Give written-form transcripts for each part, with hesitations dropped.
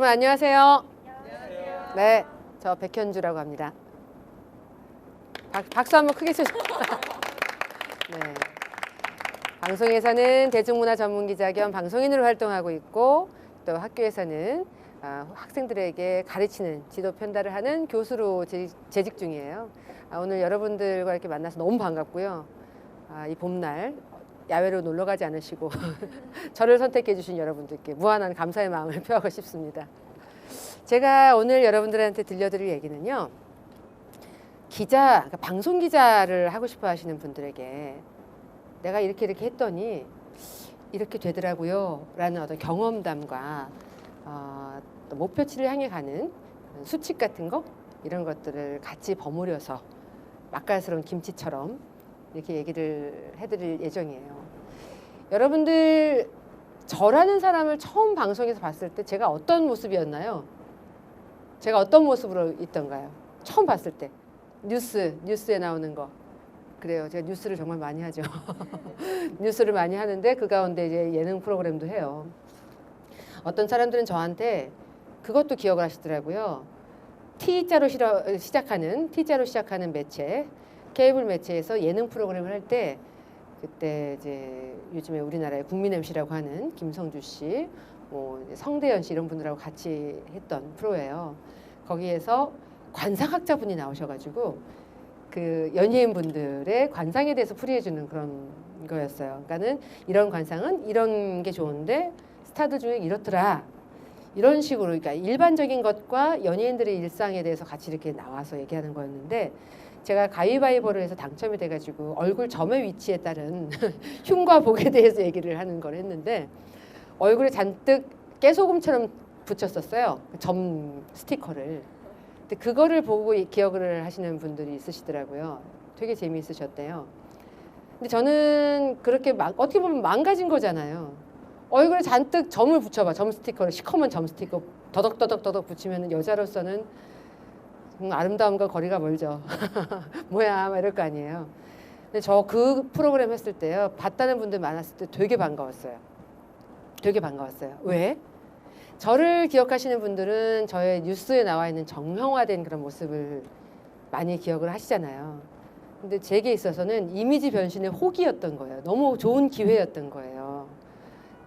여러분 안녕하세요. 안녕하세요. 네, 저 백현주라고 합니다. 박수 한번 크게 주세요. 네, 방송에서는 대중문화 전문기자 겸 방송인으로 활동하고 있고 또 학교에서는 학생들에게 가르치는 지도 편달을 하는 교수로 재직 중이에요. 오늘 여러분들과 이렇게 만나서 너무 반갑고요. 이 봄날 야외로 놀러 가지 않으시고 저를 선택해 주신 여러분들께 무한한 감사의 마음을 표하고 싶습니다. 제가 오늘 여러분들한테 들려드릴 얘기는요. 그러니까 방송 기자를 하고 싶어 하시는 분들에게 내가 이렇게 했더니 이렇게 되더라고요 라는 어떤 경험담과 또 목표치를 향해 가는 수칙 같은 거 이런 것들을 같이 버무려서 맛깔스러운 김치처럼 이렇게 얘기를 해드릴 예정이에요. 여러분들 저라는 사람을 처음 방송에서 봤을 때 제가 어떤 모습이었나요? 제가 어떤 모습으로 있던가요? 처음 봤을 때 뉴스에 나오는 거 그래요. 제가 뉴스를 정말 많이 하죠. 뉴스를 많이 하는데 그 가운데 이제 예능 프로그램도 해요. 어떤 사람들은 저한테 그것도 기억을 하시더라고요. T자로 시작하는 매체, 케이블 매체에서 예능 프로그램을 할 때 그때 이제 요즘에 우리나라의 국민 MC라고 하는 김성주 씨, 성대현 씨 이런 분들하고 같이 했던 프로예요. 거기에서 관상학자분이 나오셔가지고 그 연예인분들의 관상에 대해서 풀이해주는 그런 거였어요. 그러니까는 이런 관상은 이런 게 좋은데 스타들 중에 이렇더라. 이런 식으로 그러니까 일반적인 것과 연예인들의 일상에 대해서 같이 이렇게 나와서 얘기하는 거였는데 제가 가위바위보를 해서 당첨이 돼가지고 얼굴 점의 위치에 따른 흉과 복에 대해서 얘기를 하는 걸 했는데 얼굴에 잔뜩 깨소금처럼 붙였었어요. 점 스티커를. 근데 그거를 보고 기억을 하시는 분들이 있으시더라고요. 되게 재미있으셨대요. 근데 저는 그렇게 어떻게 보면 망가진 거잖아요. 얼굴에 잔뜩 점을 붙여봐. 점 스티커를 시커먼 점 스티커 더덕더덕 붙이면 여자로서는 아름다움과 거리가 멀죠. 뭐야 막 이럴 거 아니에요. 근데 저 그 프로그램 했을 때요. 봤다는 분들 많았을 때 되게 반가웠어요. 되게 반가웠어요. 왜? 저를 기억하시는 분들은 저의 뉴스에 나와 있는 정형화된 그런 모습을 많이 기억을 하시잖아요. 근데 제게 있어서는 이미지 변신의 호기였던 거예요. 너무 좋은 기회였던 거예요.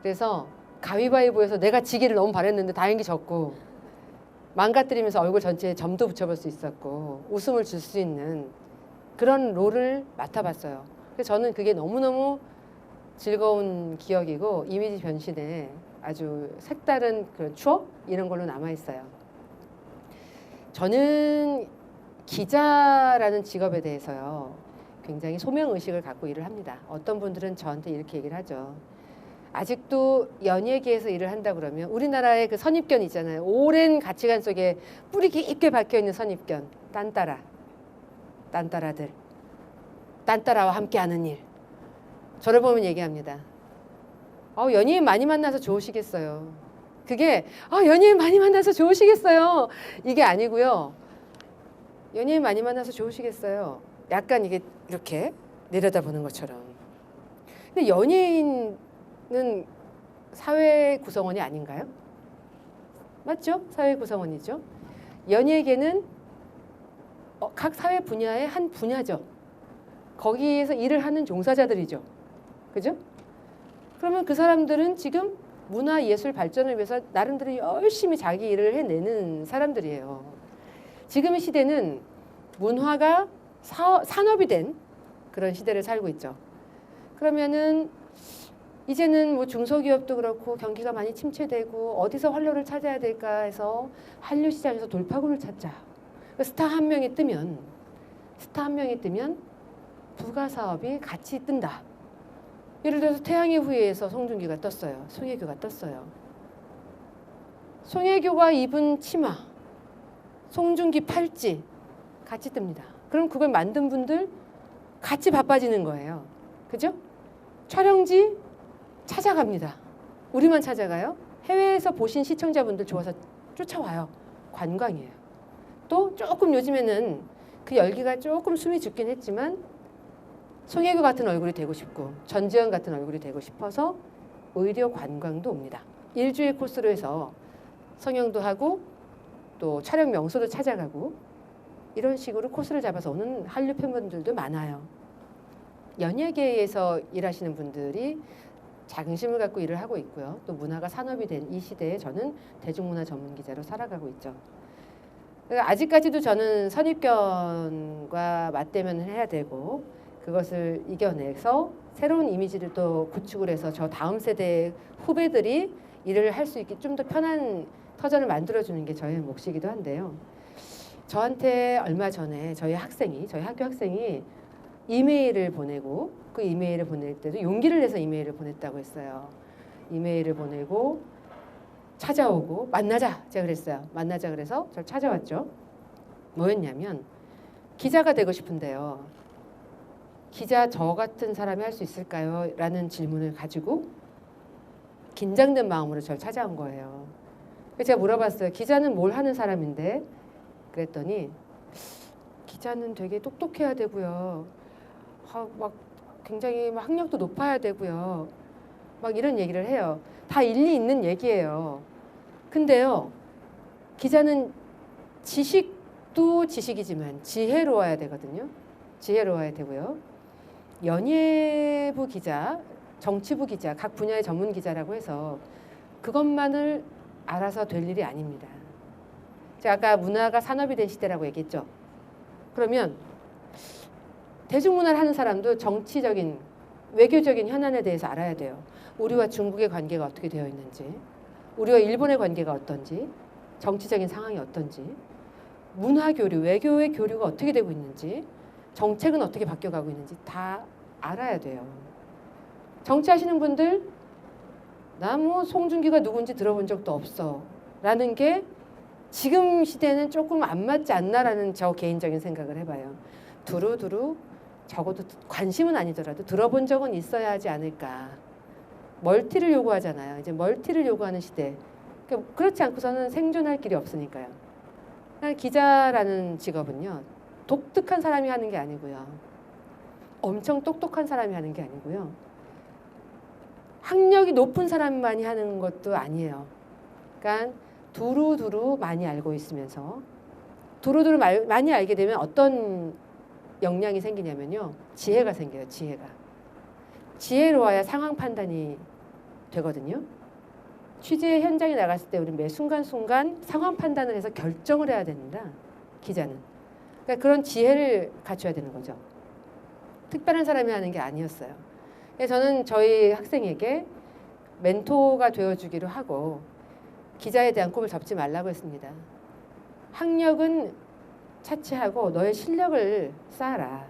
그래서 가위바위보에서 내가 지기를 너무 바랬는데 다행히 졌고 망가뜨리면서 얼굴 전체에 점도 붙여볼 수 있었고 웃음을 줄 수 있는 그런 롤을 맡아봤어요. 그래서 저는 그게 너무너무 즐거운 기억이고 이미지 변신에 아주 색다른 그런 추억 이런 걸로 남아있어요. 저는 기자라는 직업에 대해서요 굉장히 소명의식을 갖고 일을 합니다. 어떤 분들은 저한테 이렇게 얘기를 하죠. 아직도 연예계에서 일을 한다 그러면 우리나라의 그 선입견 있잖아요. 오랜 가치관 속에 뿌리 깊게 박혀있는 선입견. 딴따라들. 딴따라와 함께하는 일. 저를 보면 얘기합니다. 연예인 많이 만나서 좋으시겠어요. 그게 연예인 많이 만나서 좋으시겠어요. 이게 아니고요. 연예인 많이 만나서 좋으시겠어요. 약간 이게 이렇게 내려다보는 것처럼. 근데 연예인은 사회 구성원이 아닌가요? 맞죠? 사회 구성원이죠. 연예계는 각 사회 분야의 한 분야죠. 거기에서 일을 하는 종사자들이죠. 그죠? 그러면 그 사람들은 지금 문화 예술 발전을 위해서 나름대로 열심히 자기 일을 해내는 사람들이에요. 지금의 시대는 문화가 산업이 된 그런 시대를 살고 있죠. 그러면은 이제는 뭐 중소기업도 그렇고 경기가 많이 침체되고 어디서 활로를 찾아야 될까 해서 한류 시장에서 돌파구를 찾자. 스타 한 명이 뜨면 부가 사업이 같이 뜬다. 예를 들어서 태양의 후예에서 송중기가 떴어요. 송혜교가 떴어요. 송혜교가 입은 치마, 송중기 팔찌 같이 뜹니다. 그럼 그걸 만든 분들 같이 바빠지는 거예요. 그죠? 촬영지 찾아갑니다. 우리만 찾아가요? 해외에서 보신 시청자분들 좋아서 쫓아와요. 관광이에요. 또 조금 요즘에는 그 열기가 조금 숨이 죽긴 했지만 송혜교 같은 얼굴이 되고 싶고 전지현 같은 얼굴이 되고 싶어서 오히려 관광도 옵니다. 일주일 코스로 해서 성형도 하고 또 촬영 명소도 찾아가고 이런 식으로 코스를 잡아서 오는 한류 팬분들도 많아요. 연예계에서 일하시는 분들이 자긍심을 갖고 일을 하고 있고요. 또 문화가 산업이 된 이 시대에 저는 대중문화 전문 기자로 살아가고 있죠. 그러니까 아직까지도 저는 선입견과 맞대면을 해야 되고 그것을 이겨내서 새로운 이미지를 또 구축을 해서 저 다음 세대 후배들이 일을 할 수 있게 좀 더 편한 터전을 만들어주는 게 저의 몫이기도 한데요. 저한테 얼마 전에 저희 학교 학생이 이메일을 보내고 그 이메일을 보낼 때도 용기를 내서 이메일을 보냈다고 했어요. 이메일을 보내고 찾아오고 만나자 제가 그랬어요. 만나자 그래서 저를 찾아왔죠. 뭐였냐면 기자가 되고 싶은데요. 기자 저 같은 사람이 할 수 있을까요? 라는 질문을 가지고 긴장된 마음으로 저를 찾아온 거예요. 그래서 제가 물어봤어요. 기자는 뭘 하는 사람인데? 그랬더니 기자는 되게 똑똑해야 되고요. 막 굉장히 막 학력도 높아야 되고요. 막 이런 얘기를 해요. 다 일리 있는 얘기예요. 근데요. 기자는 지식도 지식이지만 지혜로워야 되거든요. 지혜로워야 되고요. 연예부 기자, 정치부 기자, 각 분야의 전문 기자라고 해서 그것만을 알아서 될 일이 아닙니다. 제가 아까 문화가 산업이 된 시대라고 얘기했죠. 그러면 대중문화를 하는 사람도 정치적인, 외교적인 현안에 대해서 알아야 돼요. 우리와 중국의 관계가 어떻게 되어 있는지, 우리와 일본의 관계가 어떤지, 정치적인 상황이 어떤지, 문화 교류, 외교의 교류가 어떻게 되고 있는지, 정책은 어떻게 바뀌어가고 있는지 다 알아야 돼요. 정치하시는 분들, 나 뭐 송중기가 누군지 들어본 적도 없어 라는 게 지금 시대는 조금 안 맞지 않나라는 저 개인적인 생각을 해봐요. 두루두루 적어도 관심은 아니더라도 들어본 적은 있어야 하지 않을까. 멀티를 요구하잖아요. 이제 멀티를 요구하는 시대. 그렇지 않고서는 생존할 길이 없으니까요. 기자라는 직업은요. 독특한 사람이 하는 게 아니고요. 엄청 똑똑한 사람이 하는 게 아니고요. 학력이 높은 사람만이 하는 것도 아니에요. 그러니까 두루두루 많이 알고 있으면서 두루두루 많이 알게 되면 어떤 역량이 생기냐면요. 지혜가 생겨요. 지혜로워야 상황 판단이 되거든요. 취재 현장에 나갔을 때 우리는 매 순간순간 상황 판단을 해서 결정을 해야 된다. 기자는. 그러니까 그런 지혜를 갖춰야 되는 거죠. 특별한 사람이 하는 게 아니었어요. 그래서 저는 저희 학생에게 멘토가 되어주기로 하고 기자에 대한 꿈을 접지 말라고 했습니다. 학력은 차치하고 너의 실력을 쌓아라.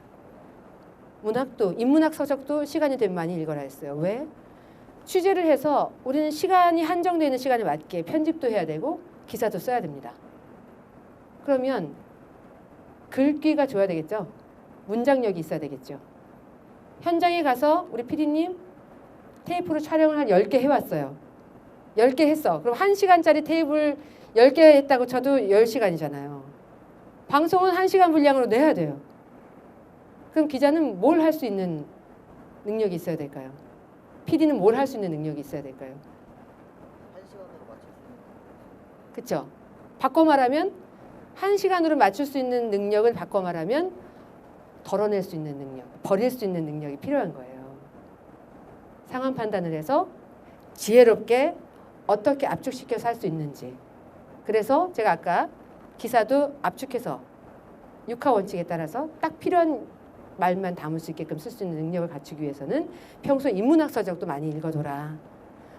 문학도, 인문학 서적도 시간이 되면 많이 읽어라 했어요. 왜? 취재를 해서 우리는 시간이 한정되어 있는 시간에 맞게 편집도 해야 되고 기사도 써야 됩니다. 그러면 글귀가 좋아야 되겠죠? 문장력이 있어야 되겠죠? 현장에 가서 우리 PD님 테이프로 촬영을 한 10개 해왔어요. 10개 했어. 그럼 1시간짜리 테이프를 10개 했다고 쳐도 10시간이잖아요. 방송은 1시간 분량으로 내야 돼요. 그럼 기자는 뭘 할 수 있는 능력이 있어야 될까요? PD는 뭘 할 수 있는 능력이 있어야 될까요? 1시간으로 맞출 수 있는. 그렇죠. 바꿔 말하면 1시간으로 맞출 수 있는 능력을 바꿔 말하면 덜어낼 수 있는 능력, 버릴 수 있는 능력이 필요한 거예요. 상황 판단을 해서 지혜롭게 어떻게 압축시켜서 할 수 있는지. 그래서 제가 아까 기사도 압축해서 육하 원칙에 따라서 딱 필요한 말만 담을 수 있게끔 쓸 수 있는 능력을 갖추기 위해서는 평소 인문학 서적도 많이 읽어둬라.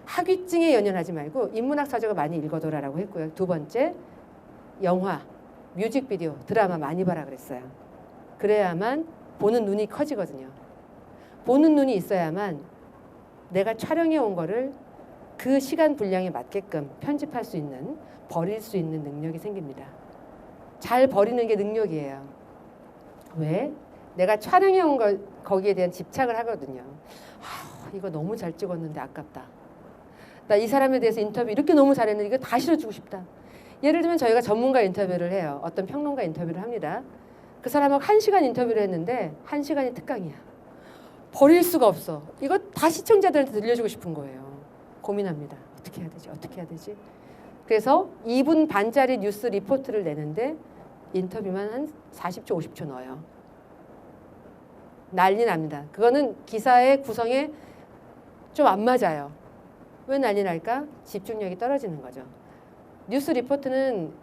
학위증에 연연하지 말고 인문학 서적을 많이 읽어둬라라고 했고요. 두 번째, 영화, 뮤직비디오, 드라마 많이 봐라 그랬어요. 그래야만 보는 눈이 커지거든요. 보는 눈이 있어야만 내가 촬영해 온 거를 그 시간 분량에 맞게끔 편집할 수 있는, 버릴 수 있는 능력이 생깁니다. 잘 버리는 게 능력이에요. 왜? 내가 촬영해 온 거 거기에 대한 집착을 하거든요. 이거 너무 잘 찍었는데 아깝다. 나 이 사람에 대해서 인터뷰 이렇게 너무 잘했는데 이거 다 실어주고 싶다. 예를 들면 저희가 전문가 인터뷰를 해요. 어떤 평론가 인터뷰를 합니다. 그 사람하고 1시간 인터뷰를 했는데 1시간이 특강이야. 버릴 수가 없어. 이거 다 시청자들한테 들려주고 싶은 거예요. 고민합니다. 어떻게 해야 되지? 어떻게 해야 되지? 그래서 2분 반짜리 뉴스 리포트를 내는데 인터뷰만 한 40초, 50초 넣어요. 난리 납니다. 그거는 기사의 구성에 좀 안 맞아요. 왜 난리 날까? 집중력이 떨어지는 거죠. 뉴스 리포트는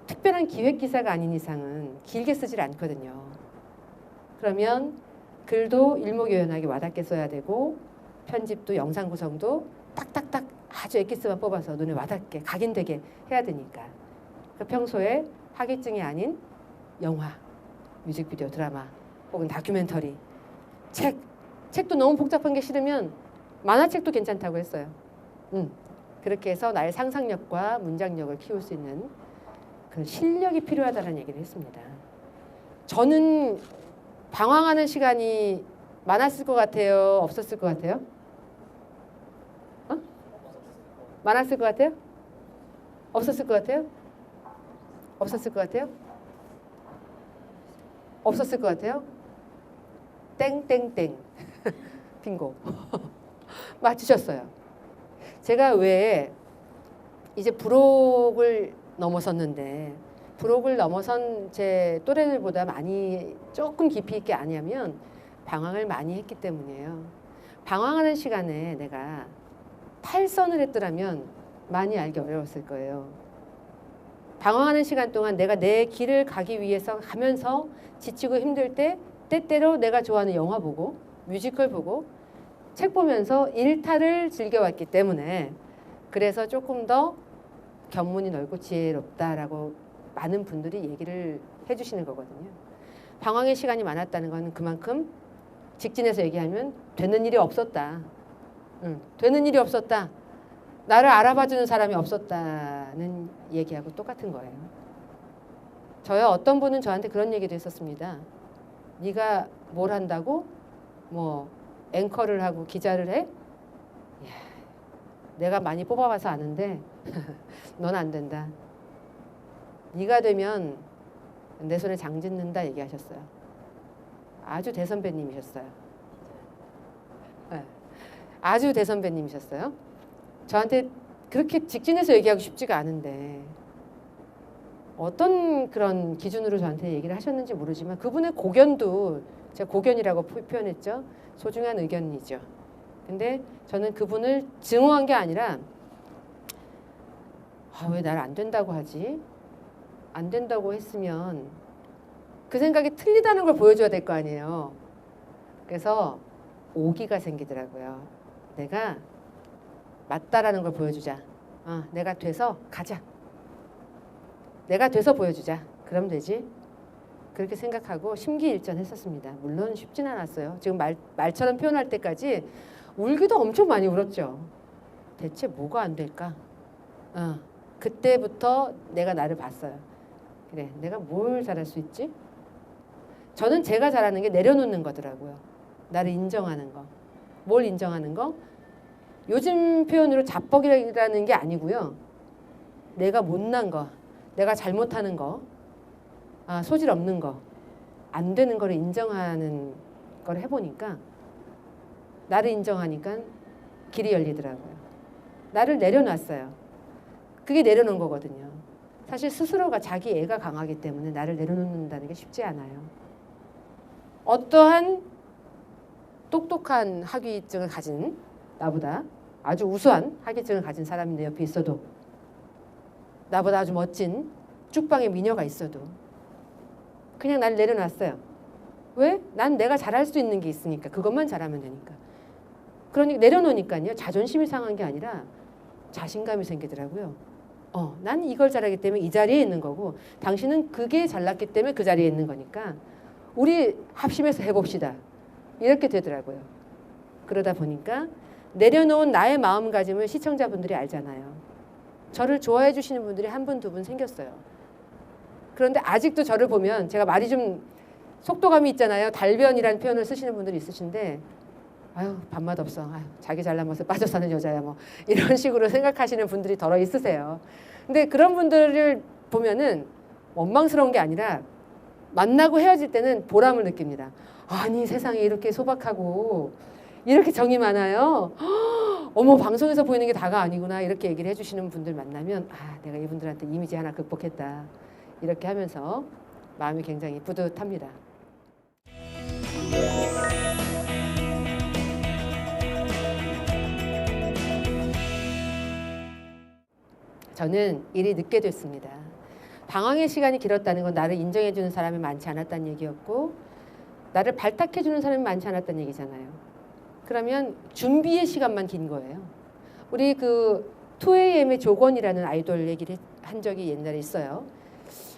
특별한 기획 기사가 아닌 이상은 길게 쓰질 않거든요. 그러면 글도 일목요연하게 와닿게 써야 되고 편집도 영상 구성도 딱딱딱 아주 엑기스만 뽑아서 눈에 와닿게 각인되게 해야 되니까. 평소에 학위증이 아닌 영화, 뮤직비디오, 드라마 혹은 다큐멘터리, 책도 너무 복잡한 게 싫으면 만화책도 괜찮다고 했어요. 그렇게 해서 나의 상상력과 문장력을 키울 수 있는 그런 실력이 필요하다는 얘기를 했습니다. 저는 방황하는 시간이 많았을 것 같아요? 없었을 것 같아요? 많았을 것 같아요? 없었을 것 같아요? 없었을 것 같아요? 없었을 것 같아요? 땡땡땡. 빙고. 맞추셨어요. 제가 왜 이제 부록을 넘어섰는데 부록을 넘어선 제 또래들보다 많이 조금 깊이 있게 아냐면 방황을 많이 했기 때문이에요. 방황하는 시간에 내가 탈선을 했더라면 많이 알기 어려웠을 거예요. 방황하는 시간 동안 내가 내 길을 가기 위해서 가면서 지치고 힘들 때 때때로 내가 좋아하는 영화 보고 뮤지컬 보고 책 보면서 일탈을 즐겨왔기 때문에 그래서 조금 더 견문이 넓고 지혜롭다라고 많은 분들이 얘기를 해주시는 거거든요. 방황의 시간이 많았다는 건 그만큼 직진해서 얘기하면 되는 일이 없었다. 되는 일이 없었다. 나를 알아봐주는 사람이 없었다는 얘기하고 똑같은 거예요. 저요 어떤 분은 저한테 그런 얘기도 했었습니다. 네가 뭘 한다고? 뭐 앵커를 하고 기자를 해? 이야, 내가 많이 뽑아봐서 아는데 넌 안 된다. 네가 되면 내 손에 장 짓는다 얘기하셨어요. 아주 대선배님이셨어요. 네. 아주 대선배님이셨어요. 저한테 그렇게 직진해서 얘기하고 싶지가 않은데 어떤 그런 기준으로 저한테 얘기를 하셨는지 모르지만 그분의 고견도 제가 고견이라고 표현했죠. 소중한 의견이죠. 근데 저는 그분을 증오한 게 아니라 왜 날 안 된다고 하지? 안 된다고 했으면 그 생각이 틀리다는 걸 보여줘야 될 거 아니에요. 그래서 오기가 생기더라고요. 내가 맞다라는 걸 보여주자. 내가 돼서 가자. 내가 돼서 보여주자. 그럼 되지. 그렇게 생각하고 심기일전했었습니다. 물론 쉽진 않았어요. 지금 말처럼 표현할 때까지 울기도 엄청 많이 울었죠. 대체 뭐가 안 될까? 그때부터 내가 나를 봤어요. 그래, 내가 뭘 잘할 수 있지? 저는 제가 잘하는 게 내려놓는 거더라고요. 나를 인정하는 거. 뭘 인정하는 거? 요즘 표현으로 자뻑이라는 게 아니고요. 내가 못난 거, 내가 잘못하는 거, 소질 없는 거, 안 되는 거를 인정하는 걸 해보니까 나를 인정하니까 길이 열리더라고요. 나를 내려놨어요. 그게 내려놓은 거거든요. 사실 스스로가 자기 애가 강하기 때문에 나를 내려놓는다는 게 쉽지 않아요. 어떠한 똑똑한 학위증을 가진 나보다 아주 우수한 학위증을 가진 사람이 내 옆에 있어도 나보다 아주 멋진 쭉방의 미녀가 있어도 그냥 나를 내려놨어요. 왜? 난 내가 잘할 수 있는 게 있으니까. 그것만 잘하면 되니까. 그러니까 내려놓으니까요. 자존심이 상한 게 아니라 자신감이 생기더라고요. 난 이걸 잘하기 때문에 이 자리에 있는 거고 당신은 그게 잘났기 때문에 그 자리에 있는 거니까 우리 합심해서 해봅시다. 이렇게 되더라고요. 그러다 보니까 내려놓은 나의 마음가짐을 시청자분들이 알잖아요. 저를 좋아해 주시는 분들이 한 분, 두 분 생겼어요. 그런데 아직도 저를 보면 제가 말이 좀 속도감이 있잖아요. 달변이라는 표현을 쓰시는 분들이 있으신데 아유 밥맛 없어. 아유, 자기 잘난 것에 빠져 사는 여자야 뭐 이런 식으로 생각하시는 분들이 더러 있으세요. 근데 그런 분들을 보면은 원망스러운 게 아니라 만나고 헤어질 때는 보람을 느낍니다. 아니 세상에 이렇게 소박하고 이렇게 정이 많아요. 어머 방송에서 보이는 게 다가 아니구나 이렇게 얘기를 해주시는 분들 만나면 아 내가 이분들한테 이미지 하나 극복했다 이렇게 하면서 마음이 굉장히 뿌듯합니다. 저는 일이 늦게 됐습니다. 방황의 시간이 길었다는 건 나를 인정해주는 사람이 많지 않았다는 얘기였고 나를 발탁해주는 사람이 많지 않았다는 얘기잖아요. 그러면 준비의 시간만 긴 거예요. 우리 그 2AM의 조건이라는 아이돌 얘기를 한 적이 옛날에 있어요.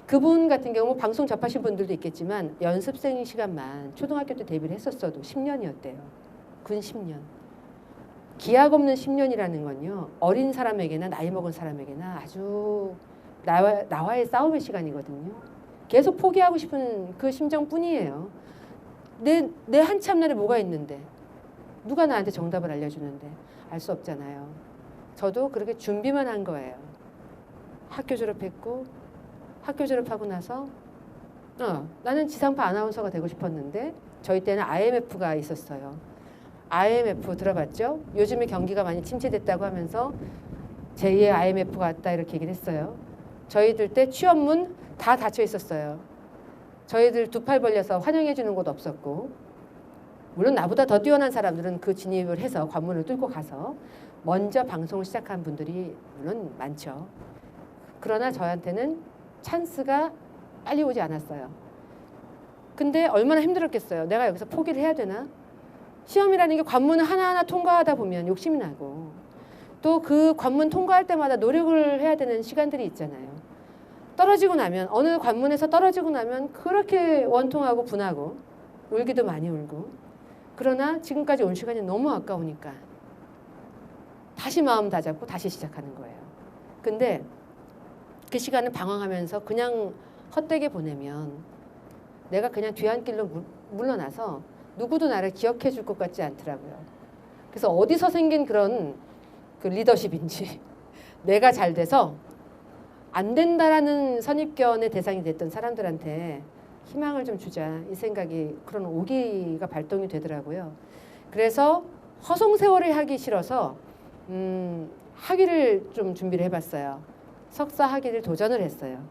그분 같은 경우 방송 접하신 분들도 있겠지만 연습생 시간만 초등학교 때 데뷔를 했었어도 10년이었대요. 근 10년. 기약 없는 10년이라는 건요. 어린 사람에게나 나이 먹은 사람에게나 아주 나와의 싸움의 시간이거든요. 계속 포기하고 싶은 그 심정뿐이에요. 내 한참날에 뭐가 있는데 누가 나한테 정답을 알려주는데 알 수 없잖아요. 저도 그렇게 준비만 한 거예요. 학교 졸업했고 학교 졸업하고 나서 나는 지상파 아나운서가 되고 싶었는데 저희 때는 IMF가 있었어요. IMF 들어봤죠? 요즘에 경기가 많이 침체됐다고 하면서 제2의 IMF가 왔다 이렇게 얘기를 했어요. 저희들 때 취업문 다 닫혀 있었어요. 저희들 두 팔 벌려서 환영해 주는 곳 없었고 물론 나보다 더 뛰어난 사람들은 그 진입을 해서 관문을 뚫고 가서 먼저 방송을 시작한 분들이 물론 많죠. 그러나 저한테는 찬스가 빨리 오지 않았어요. 근데 얼마나 힘들었겠어요. 내가 여기서 포기를 해야 되나? 시험이라는 게 관문을 하나하나 통과하다 보면 욕심이 나고 또 그 관문 통과할 때마다 노력을 해야 되는 시간들이 있잖아요. 떨어지고 나면 어느 관문에서 떨어지고 나면 그렇게 원통하고 분하고 울기도 많이 울고 그러나 지금까지 온 시간이 너무 아까우니까 다시 마음 다잡고 다시 시작하는 거예요. 근데 그 시간을 방황하면서 그냥 헛되게 보내면 내가 그냥 뒤안길로 물러나서 누구도 나를 기억해 줄 것 같지 않더라고요. 그래서 어디서 생긴 그런 그 리더십인지 내가 잘 돼서 안 된다라는 선입견의 대상이 됐던 사람들한테 희망을 좀 주자 이 생각이 그런 오기가 발동이 되더라고요. 그래서 허송세월을 하기 싫어서 학위를 좀 준비를 해봤어요. 석사 학위를 도전을 했어요.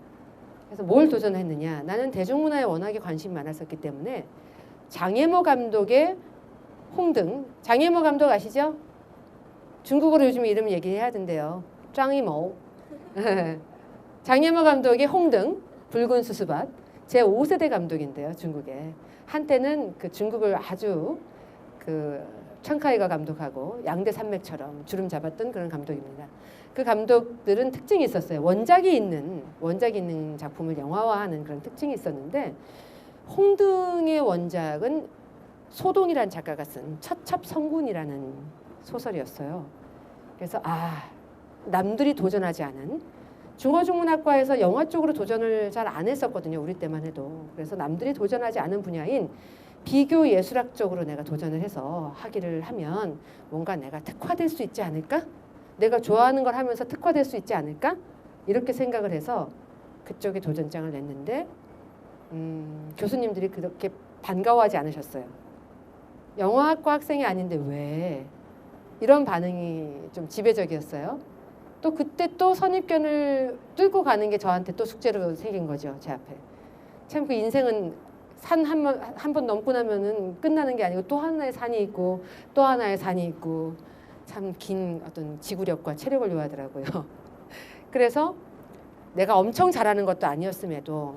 그래서 뭘 도전했느냐? 나는 대중문화에 워낙에 관심이 많았었기 때문에 장혜모 감독의 홍등. 장혜모 감독 아시죠? 중국어로 요즘 이름 얘기해야 된대요. 짱이모. 장혜모 감독의 홍등, 붉은 수수밭. 제 5세대 감독인데요, 중국에. 한때는 그 중국을 아주 그 창카이가 감독하고 양대 산맥처럼 주름 잡았던 그런 감독입니다. 그 감독들은 특징이 있었어요. 원작이 있는 작품을 영화화하는 그런 특징이 있었는데 홍등의 원작은 소동이라는 작가가 쓴 처첩성군이라는 소설이었어요. 그래서 남들이 도전하지 않은 중어중문학과에서 영화 쪽으로 도전을 잘 안 했었거든요. 우리 때만 해도. 그래서 남들이 도전하지 않은 분야인 비교 예술학 쪽으로 내가 도전을 해서 학위를 하면 뭔가 내가 특화될 수 있지 않을까? 내가 좋아하는 걸 하면서 특화될 수 있지 않을까? 이렇게 생각을 해서 그쪽에 도전장을 냈는데 교수님들이 그렇게 반가워하지 않으셨어요. 영화학과 학생이 아닌데 왜? 이런 반응이 좀 지배적이었어요. 또 그때 또 선입견을 뚫고 가는 게 저한테 또 숙제로 생긴 거죠. 제 앞에. 참 그 인생은 산 한 번 넘고 나면은 끝나는 게 아니고 또 하나의 산이 있고 또 하나의 산이 있고 참 긴 어떤 지구력과 체력을 요하더라고요. 그래서 내가 엄청 잘하는 것도 아니었음에도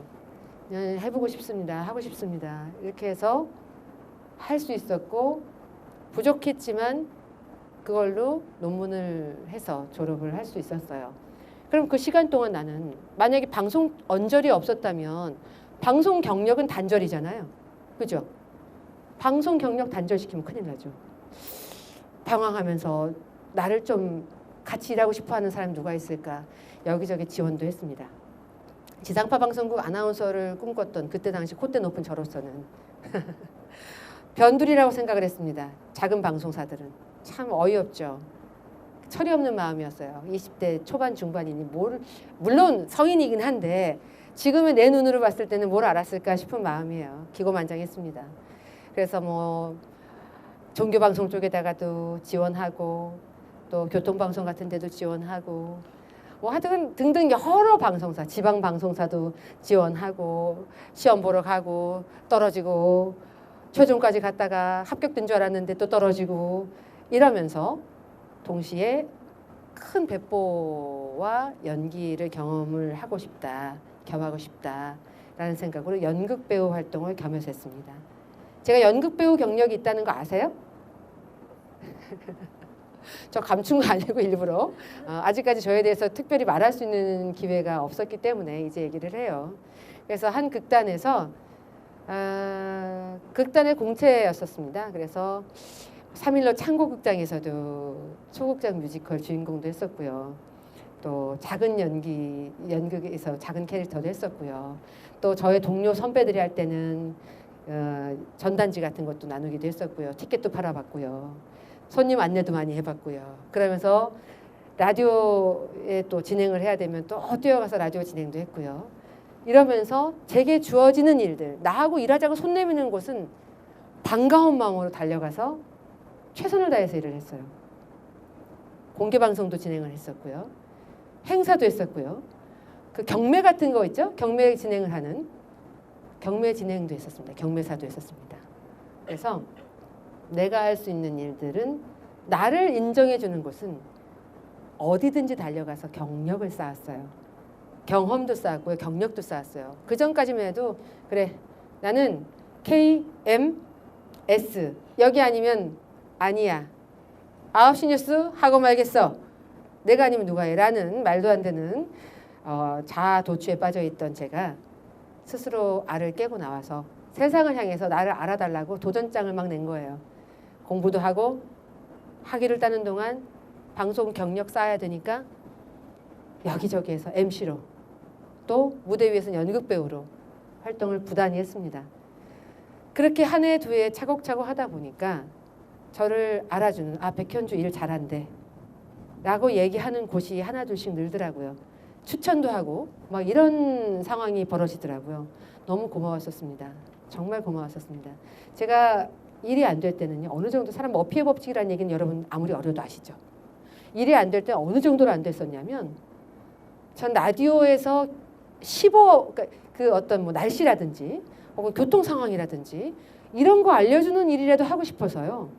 그냥 해보고 싶습니다. 하고 싶습니다. 이렇게 해서 할 수 있었고 부족했지만 그걸로 논문을 해서 졸업을 할 수 있었어요. 그럼 그 시간 동안 나는 만약에 방송 언저리 없었다면 방송 경력은 단절이잖아요. 그죠? 방송 경력 단절시키면 큰일 나죠. 방황하면서 나를 좀 같이 일하고 싶어하는 사람이 누가 있을까 여기저기 지원도 했습니다. 지상파 방송국 아나운서를 꿈꿨던 그때 당시 콧대 높은 저로서는 변두리라고 생각을 했습니다. 작은 방송사들은. 참 어이없죠. 철이 없는 마음이었어요. 20대 초반 중반이니 물론 성인이긴 한데 지금의 내 눈으로 봤을 때는 뭘 알았을까 싶은 마음이에요. 기고만장했습니다. 그래서 뭐 종교방송 쪽에다가도 지원하고 또 교통방송 같은 데도 지원하고 뭐 하여튼 등등 여러 방송사, 지방 방송사도 지원하고 시험 보러 가고 떨어지고 최종까지 갔다가 합격된 줄 알았는데 또 떨어지고 이러면서 동시에 큰 배포와 연기를 경험을 하고 싶다, 겸하고 싶다라는 생각으로 연극 배우 활동을 겸해서 했습니다. 제가 연극 배우 경력이 있다는 거 아세요? 저 감춘 거 아니고 일부러 아직까지 저에 대해서 특별히 말할 수 있는 기회가 없었기 때문에 이제 얘기를 해요. 그래서 한 극단에서 극단의 공채였었습니다. 그래서 3일로 창고극장에서도 초극장 뮤지컬 주인공도 했었고요. 또 작은 연극에서 작은 캐릭터도 했었고요. 또 저의 동료 선배들이 할 때는 전단지 같은 것도 나누기도 했었고요. 티켓도 팔아봤고요. 손님 안내도 많이 해봤고요. 그러면서 라디오에 또 진행을 해야 되면 또 뛰어가서 라디오 진행도 했고요. 이러면서 제게 주어지는 일들, 나하고 일하자고 손 내미는 곳은 반가운 마음으로 달려가서 최선을 다해서 일을 했어요. 공개방송도 진행을 했었고요. 행사도 했었고요. 그 경매 같은 거 있죠? 경매 진행을 하는 경매 진행도 했었습니다. 경매사도 했었습니다. 그래서 내가 할 수 있는 일들은 나를 인정해 주는 곳은 어디든지 달려가서 경력을 쌓았어요. 경험도 쌓았고요. 경력도 쌓았어요. 그 전까지만 해도 그래 나는 KMS 여기 아니면 아니야. 9시 뉴스 하고 말겠어. 내가 아니면 누가 해. 라는 말도 안 되는 자아 도취에 빠져있던 제가 스스로 알을 깨고 나와서 세상을 향해서 나를 알아달라고 도전장을 막 낸 거예요. 공부도 하고 학위를 따는 동안 방송 경력 쌓아야 되니까 여기저기에서 MC로 또 무대 위에서는 연극배우로 활동을 부단히 했습니다. 그렇게 한 해 두 해 차곡차곡 하다 보니까 저를 알아주는 백현주 일 잘한대 라고 얘기하는 곳이 하나둘씩 늘더라고요. 추천도 하고 막 이런 상황이 벌어지더라고요. 너무 고마웠었습니다. 정말 고마웠었습니다. 제가 일이 안 될 때는요. 어느 정도 사람 머피의 법칙이라는 얘기는 여러분 아무리 어려도 아시죠. 일이 안 될 때 어느 정도로 안 됐었냐면 전 라디오에서 그러니까 그 어떤 뭐 날씨라든지 혹은 교통 상황이라든지 이런 거 알려주는 일이라도 하고 싶어서요.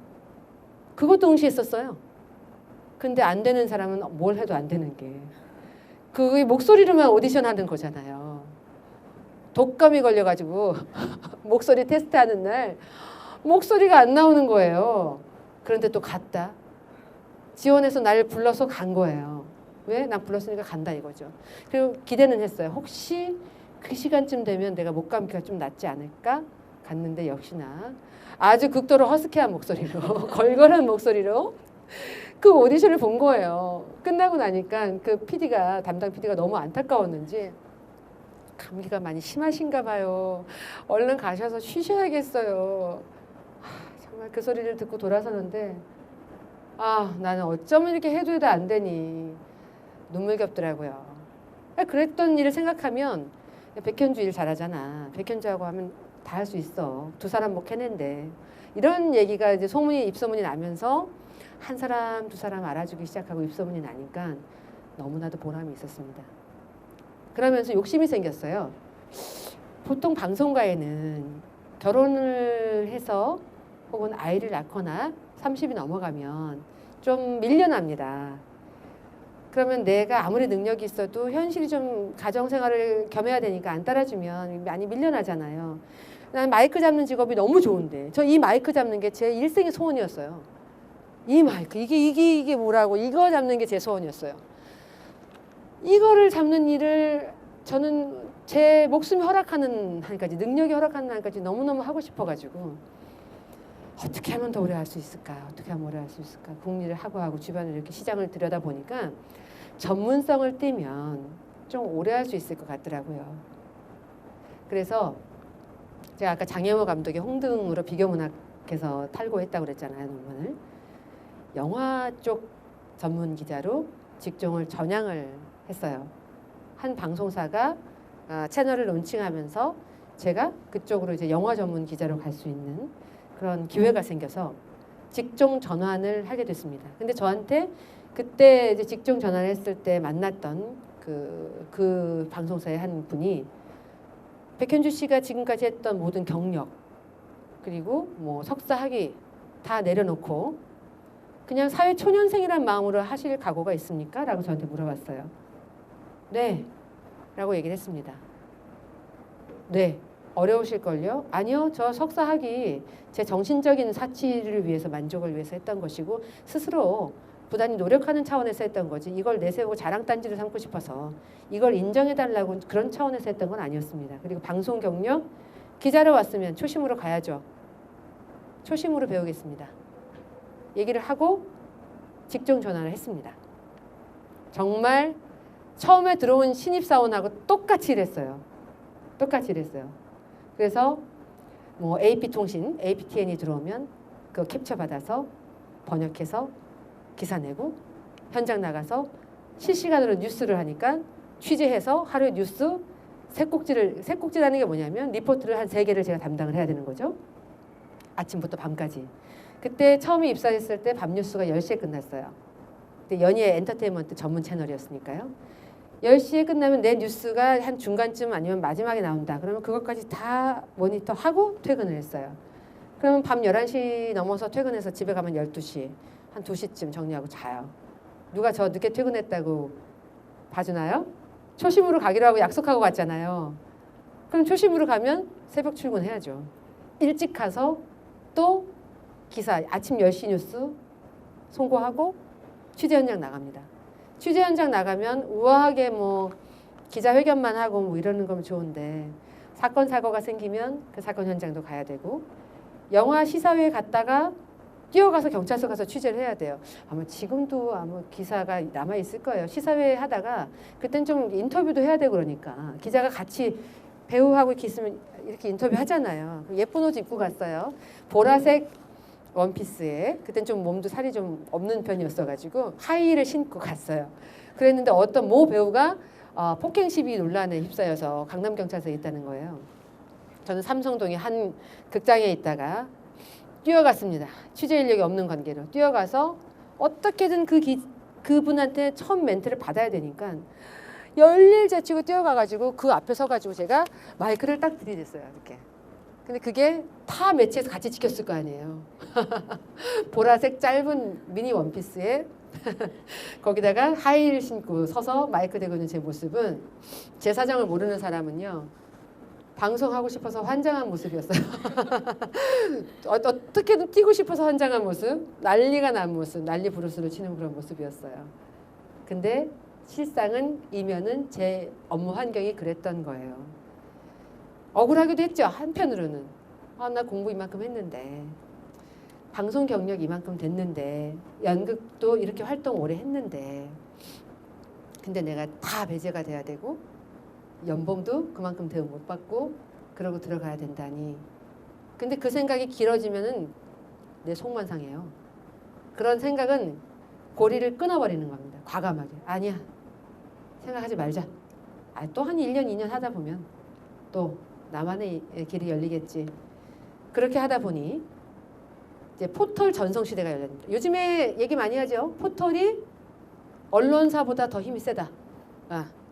그것도 동시에 했었어요. 근데 안 되는 사람은 뭘 해도 안 되는 게 그 목소리로만 오디션 하는 거잖아요. 독감이 걸려가지고 목소리 테스트하는 날 목소리가 안 나오는 거예요. 그런데 또 갔다. 지원해서 날 불러서 간 거예요. 왜? 난 불렀으니까 간다 이거죠. 그리고 기대는 했어요. 혹시 그 시간쯤 되면 내가 목 감기가 좀 낫지 않을까? 갔는데 역시나 아주 극도로 허스키한 목소리로 걸걸한 목소리로 그 오디션을 본 거예요. 끝나고 나니까 그 담당 PD가 너무 안타까웠는지 감기가 많이 심하신가 봐요. 얼른 가셔서 쉬셔야겠어요. 정말 그 소리를 듣고 돌아서는데 나는 어쩌면 이렇게 해도 안 되니 눈물겹더라고요. 그랬던 일을 생각하면 백현주 일 잘하잖아. 백현주하고 하면 다 할 수 있어. 두 사람 뭐 캐낸데 이런 얘기가 이제 입소문이 나면서 한 사람 두 사람 알아주기 시작하고 입소문이 나니까 너무나도 보람이 있었습니다. 그러면서 욕심이 생겼어요. 보통 방송가에는 결혼을 해서 혹은 아이를 낳거나 30이 넘어가면 좀 밀려납니다. 그러면 내가 아무리 능력이 있어도 현실이 좀 가정생활을 겸해야 되니까 안 따라주면 많이 밀려나잖아요. 난 마이크 잡는 직업이 너무 좋은데 저 이 마이크 잡는 게 제 일생의 소원이었어요. 이 마이크 이게 뭐라고 이거 잡는 게 제 소원이었어요. 이거를 잡는 일을 저는 제 목숨이 허락하는 한까지 능력이 허락하는 한까지 너무너무 하고 싶어가지고 어떻게 하면 더 오래 할 수 있을까? 어떻게 하면 오래 할 수 있을까? 궁리를 하고 주변을 이렇게 시장을 들여다보니까 전문성을 띠면 좀 오래 할 수 있을 것 같더라고요. 그래서 제가 아까 장혜모 감독의 홍등으로 비교문학에서 탈고했다고 그랬잖아요. 논문을. 영화 쪽 전문 기자로 직종을 전향을 했어요. 한 방송사가 채널을 론칭하면서 제가 그쪽으로 이제 영화 전문 기자로 갈 수 있는 그런 기회가 생겨서 직종 전환을 하게 됐습니다. 근데 저한테 그때 이제 직종 전환을 했을 때 만났던 그 방송사의 한 분이 백현주 씨가 지금까지 했던 모든 경력 그리고 뭐 석사 학위 다 내려놓고 그냥 사회 초년생이란 마음으로 하실 각오가 있습니까? 라고 저한테 물어봤어요. 네 라고 얘기를 했습니다. 네 어려우실걸요? 아니요 저 석사 학위 제 정신적인 사치를 위해서 만족을 위해서 했던 것이고 스스로 부단히 노력하는 차원에서 했던 거지 이걸 내세우고 자랑단지를 삼고 싶어서 이걸 인정해달라고 그런 차원에서 했던 건 아니었습니다. 그리고 방송 경력 기자로 왔으면 초심으로 가야죠. 초심으로 배우겠습니다. 얘기를 하고 직종 전환을 했습니다. 정말 처음에 들어온 신입사원하고 똑같이 일했어요. 똑같이 일했어요. 그래서 뭐 AP통신, APTN이 들어오면 그거 캡처 받아서 번역해서 기사 내고 현장 나가서 실시간으로 뉴스를 하니까 취재해서 하루에 뉴스 세 꼭지라는 게 뭐냐면 리포트를 한 3개를 제가 담당을 해야 되는 거죠. 아침부터 밤까지. 그때 처음에 입사했을 때 밤 뉴스가 10시에 끝났어요. 그때 연예 엔터테인먼트 전문 채널이었으니까요. 10시에 끝나면 내 뉴스가 한 중간쯤 아니면 마지막에 나온다. 그러면 그것까지 다 모니터하고 퇴근을 했어요. 그러면 밤 11시 넘어서 퇴근해서 집에 가면 12시, 한 2시쯤 정리하고 자요. 누가 저 늦게 퇴근했다고 봐주나요? 초심으로 가기로 하고 약속하고 갔잖아요. 그럼 초심으로 가면 새벽 출근해야죠. 일찍 가서 또 기사 아침 10시 뉴스 송고하고 취재 현장 나갑니다. 취재 현장 나가면 우아하게 뭐 기자회견만 하고 뭐 이러는 거면 좋은데 사건 사고가 생기면 그 사건 현장도 가야 되고 영화 시사회에 갔다가 뛰어가서 경찰서 가서 취재를 해야 돼요. 아마 지금도 아마 기사가 남아 있을 거예요. 시사회 하다가 그땐 좀 인터뷰도 해야 되고 그러니까 기자가 같이 배우하고 이렇게 있으면 이렇게 인터뷰 하잖아요. 예쁜 옷 입고 갔어요. 보라색 원피스에 그땐 좀 몸도 살이 좀 없는 편이었어가지고 하이힐을 신고 갔어요. 그랬는데 어떤 모 배우가 폭행 시비 논란에 휩싸여서 강남경찰서에 있다는 거예요. 저는 삼성동의 한 극장에 있다가 뛰어갔습니다. 취재 인력이 없는 관계로 뛰어가서 어떻게든 그분한테 처음 멘트를 받아야 되니까 열일 제치고 뛰어가가지고 그 앞에 서가지고 제가 마이크를 딱 들이댔어요. 이렇게. 근데 그게 타 매체에서 같이 찍혔을 거 아니에요. 보라색 짧은 미니 원피스에 거기다가 하이힐 신고 서서 마이크 대고 있는 제 모습은 제 사정을 모르는 사람은요. 방송하고 싶어서 환장한 모습이었어요. 어떻게든 뛰고 싶어서 환장한 모습, 난리가 난 모습, 난리 부르스를 치는 그런 모습이었어요. 근데 실상은 이면은 제 업무 환경이 그랬던 거예요. 억울하기도 했죠. 한편으로는. 나 공부 이만큼 했는데 방송 경력 이만큼 됐는데 연극도 이렇게 활동 오래 했는데 근데 내가 다 배제가 돼야 되고 연봉도 그만큼 대우 못 받고 그러고 들어가야 된다니. 근데 그 생각이 길어지면은 내 속만 상해요. 그런 생각은 고리를 끊어버리는 겁니다. 과감하게. 아니야. 생각하지 말자. 또 한 1년, 2년 하다 보면 또 나만의 길이 열리겠지. 그렇게 하다 보니 이제 포털 전성시대가 열립니다. 요즘에 얘기 많이 하죠. 포털이 언론사보다 더 힘이 세다.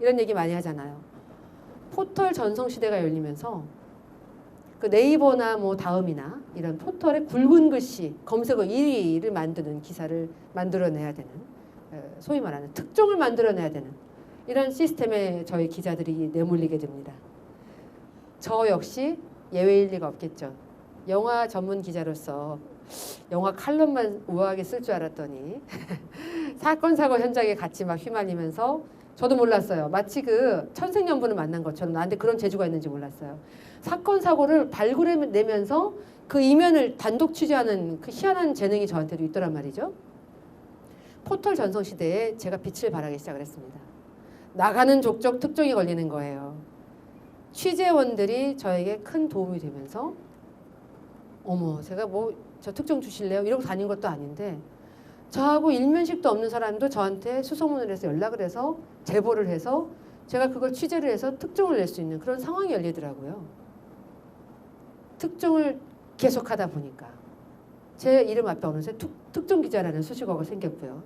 이런 얘기 많이 하잖아요. 포털 전성시대가 열리면서 그 네이버나 뭐 다음이나 이런 포털의 굵은 글씨 검색어 1위를 만드는 기사를 만들어내야 되는 소위 말하는 특종을 만들어내야 되는 이런 시스템에 저희 기자들이 내몰리게 됩니다. 저 역시 예외일 리가 없겠죠. 영화 전문 기자로서 영화 칼럼만 우아하게 쓸 줄 알았더니 사건 사고 현장에 같이 막 휘말리면서 저도 몰랐어요. 마치 그 천생연분을 만난 것처럼 나한테 그런 재주가 있는지 몰랐어요. 사건 사고를 발굴해내면서 그 이면을 단독 취재하는 그 희한한 재능이 저한테도 있더란 말이죠. 포털 전성시대에 제가 빛을 발하기 시작을 했습니다. 나가는 족족 특종이 걸리는 거예요. 취재원들이 저에게 큰 도움이 되면서 어머 제가 뭐 저 특종 주실래요? 이러고 다닌 것도 아닌데 저하고 일면식도 없는 사람도 저한테 수소문을 해서 연락을 해서 제보를 해서 제가 그걸 취재를 해서 특종을 낼 수 있는 그런 상황이 열리더라고요. 특종을 계속하다 보니까 제 이름 앞에 어느새 특종 기자라는 수식어가 생겼고요.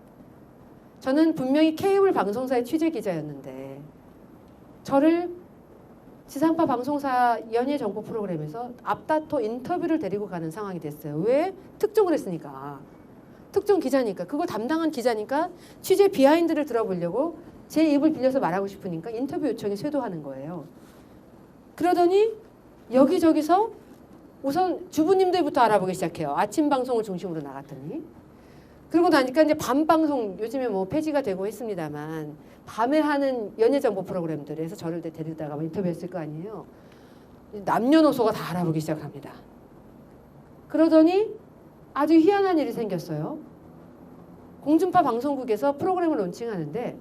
저는 분명히 케이블 방송사의 취재 기자였는데 저를 지상파 방송사 연예 정보 프로그램에서 앞다퉈 인터뷰를 데리고 가는 상황이 됐어요. 왜? 특종을 했으니까. 특종 기자니까. 그걸 담당한 기자니까 취재 비하인드를 들어보려고 제 입을 빌려서 말하고 싶으니까 인터뷰 요청이 쇄도하는 거예요. 그러더니 여기저기서 우선 주부님들부터 알아보기 시작해요. 아침 방송을 중심으로 나갔더니. 그러고 나니까 이제 밤 방송 요즘에 뭐 폐지가 되고 했습니다만 밤에 하는 연예 정보 프로그램들에서 저를 데리다가 인터뷰했을 거 아니에요. 남녀노소가 다 알아보기 시작합니다. 그러더니 아주 희한한 일이 생겼어요. 공중파 방송국에서 프로그램을 론칭하는데